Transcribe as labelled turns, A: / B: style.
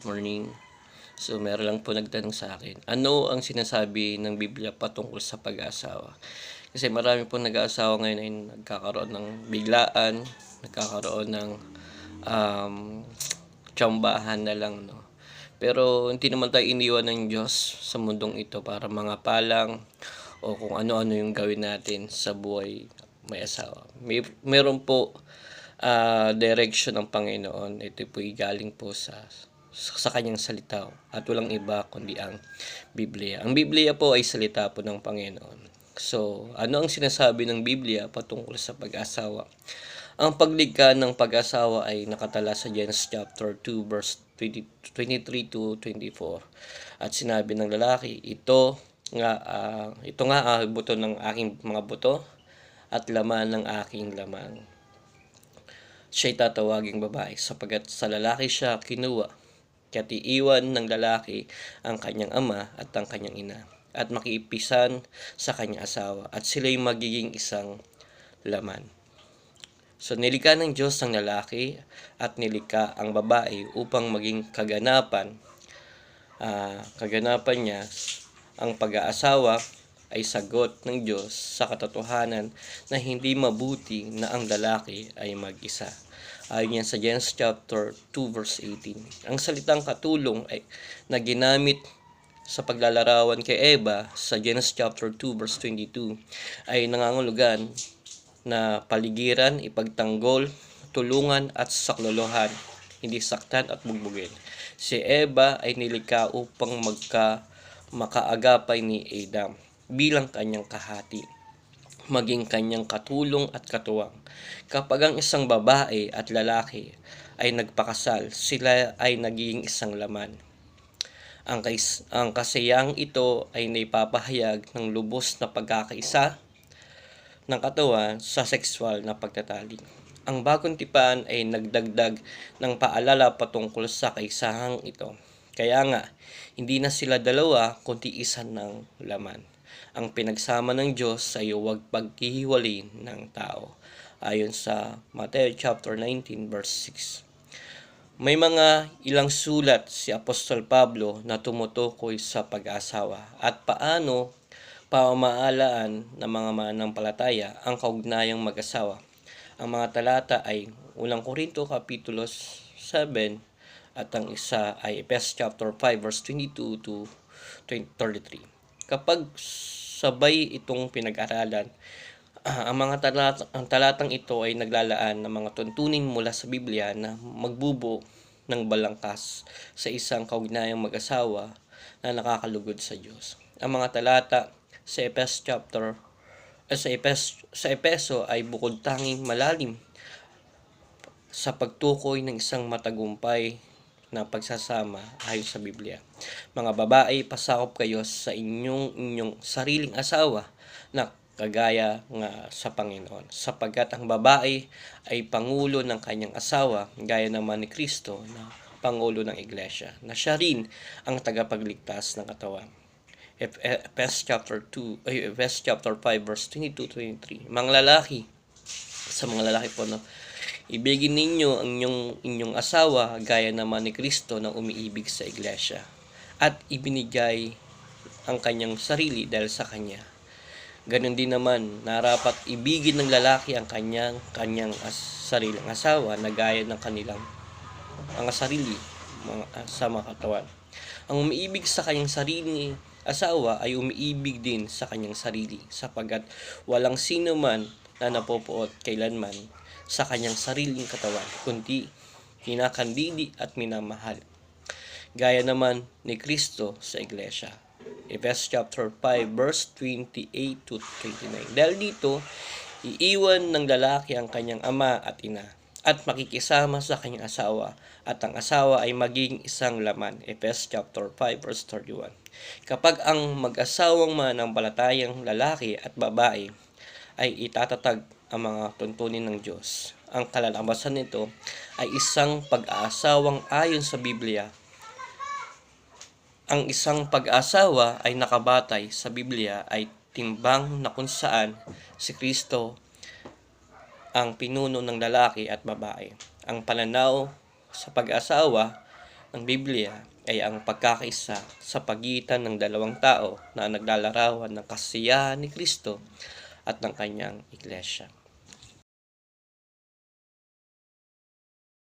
A: Morning. So, meron lang po nagtanong sa akin, ano ang sinasabi ng Biblia patungkol sa pag-aasawa? Kasi marami po nag-aasawa ngayon ay nagkakaroon ng biglaan, nagkakaroon ng um, tsambahan na lang, no? Pero hindi naman tayo iniwan ng Diyos sa mundong ito para mga palang o kung ano-ano yung gawin natin sa buhay may asawa. Meron po direction ng Panginoon. Ito po galing po sa kanyang salita at walang iba kundi ang Biblia. Ang Biblia po ay salita po ng Panginoon. So, ano ang sinasabi ng Biblia patungkol sa pag-asawa? Ang paglikha ng pag-asawa ay nakatala sa Genesis chapter 2 verse 23 to 24. At sinabi ng lalaki, ito nga buto ng aking mga buto at laman ng aking laman. Siya'y tatawaging babae sapagat sa lalaki siya kinuha. Kaya't iiwan ng lalaki ang kanyang ama at ang kanyang ina at makiipisan sa kanyang asawa at sila'y magiging isang laman. So nilikha ng Diyos ang lalaki at nilikha ang babae upang maging kaganapan niya. Ang pag-aasawa ay sagot ng Diyos sa katotohanan na hindi mabuti na ang lalaki ay mag-isa. Ayon yan sa Genesis chapter 2 verse 18. Ang salitang katulong ay na ginamit sa paglalarawan kay Eva sa Genesis chapter 2 verse 22 ay nangangulugan na paligiran, ipagtanggol, tulungan at saklolohan, hindi saktan at bugbugin. Si Eva ay nilikha upang makaagapay ni Adam bilang kanyang kahati, maging kanyang katulong at katuwang. Kapag ang isang babae at lalaki ay nagpakasal, sila ay naging isang laman. Ang kasayang ito ay naipapahayag ng lubos na pagkakaisa ng katawan sa sexual na pagtatalik. Ang bagong tipan ay nagdagdag ng paalala patungkol sa kaisahang ito. Kaya nga, hindi na sila dalawa kundi isa ng laman. Ang pinagsama ng Diyos ay huwag paghihiwalay ng tao. Ayon sa Matthew chapter 19 verse 6. May mga ilang sulat si Apostol Pablo na tumutukoy sa pag-asawa at paano pamamaalaan ng mga mananampalataya ang kaugnayang mag-asawa. Ang mga talata ay unang Korinto kapitulo 7 at ang isa ay Ephesians chapter 5 verse 22 to 33. Kapag sabay itong pinag-aralan, ang talatang ito ay naglalaan ng mga tuntunin mula sa Biblia na magbubuo ng balangkas sa isang kaugnayang mag-asawa na nakakalugod sa Diyos. Ang mga talata sa Epeso ay bukod tanging malalim sa pagtukoy ng isang matagumpay na pagsasama ayon sa Biblia. Mga babae, pasakop kayo sa inyong sariling asawa na kagaya nga sa Panginoon, sapagkat ang babae ay pangulo ng kanyang asawa gaya naman ni Kristo na pangulo ng iglesia, na siya rin ang tagapagligtas ng katawan. Ephesians chapter 5 verse 22 to 23. Mga lalaki, sa mga lalaki po, no, ibigin ninyo ang inyong asawa gaya naman ni Kristo na umiibig sa iglesia at ibinigay ang kanyang sarili dahil sa kanya. Ganon din naman, narapat ibigin ng lalaki ang kanyang sariling asawa na gaya ng kanilang mga sarili sa mga katawan. Ang umiibig sa kanyang sarili asawa ay umiibig din sa kanyang sarili, sapagkat walang sino man na napopuot kailanman sa kanyang sariling katawan, kundi kinakandili at minamahal, gaya naman ni Kristo sa iglesia. Ephesians chapter 5 verse 28 to 29. Dahil dito, iiwan ng lalaki ang kanyang ama at ina at makikisama sa kanyang asawa at ang asawa ay maging isang laman. Ephesians chapter 5 verse 31. Kapag ang mag-asawang mananampalatayang lalaki at babae ay itatatag ang mga tuntunin ng Diyos, ang kalalabasan nito ay isang pag-aasawang ayon sa Biblia. Ang isang pag-asawa ay nakabatay sa Biblia ay timbang na kung saan si Kristo ang pinuno ng lalaki at babae. Ang pananaw sa pag-asawa ng Biblia ay ang pagkakaisa sa pagitan ng dalawang tao na naglalarawan ng kasiyahan ni Kristo at ng kanyang iglesia.